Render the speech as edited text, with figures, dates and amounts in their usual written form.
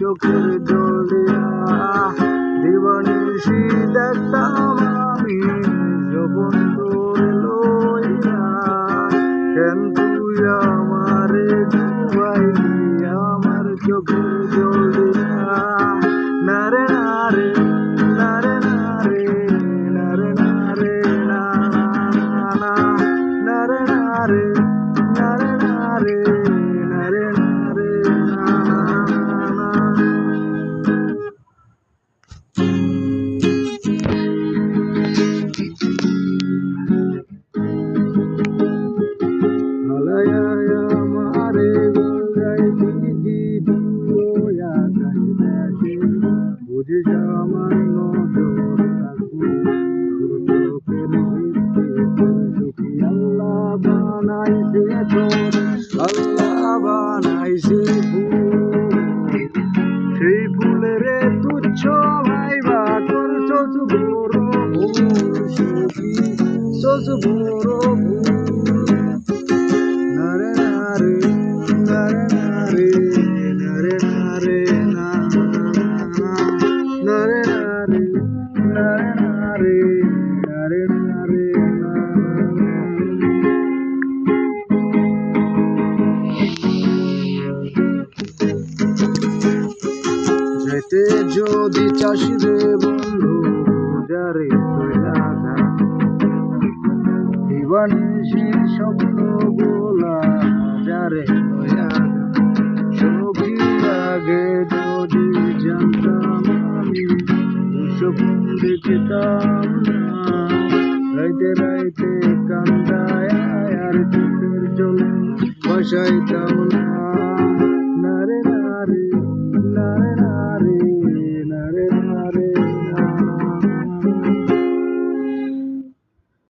চোখের জল দিয়া দিবানিশি দেখতাম আমি যখন তোরে লইয়া কেন তুই আমারে ডুবাইলি আমার চোখের জল দিয়া নারে নারে নারে নারে নারে নারে না না নারে নারে নারে নারে নারে নারে না না হালায়া আমারে গলায় দিদি দুয়া গাই দেশে বুঝে সামান্য জোর থাকু চোখের ভিত্তি সুখী আল্লাহ বানাইছে তোর আল্লাহ বানাইছে ফুল সেই ফুলেরে তুচ্ছ ভাইবা করছো বড় ভুল সুখী সোজ বড় ভুল নারে নারে নারে নারে নারে নারে না নারে নারে নারে নারে নারে নারে না যেতে যদি চাস রে বন্ধু যারে কইলা যা দিবানিশির স্বপ্ন গোলা যারে লইয়া সখী আগে যদি জানতাম আমি স্বপ্ন দেখতাম না রাইতে রাইতে কান্দায় আর চোখের জল বসাইতাম না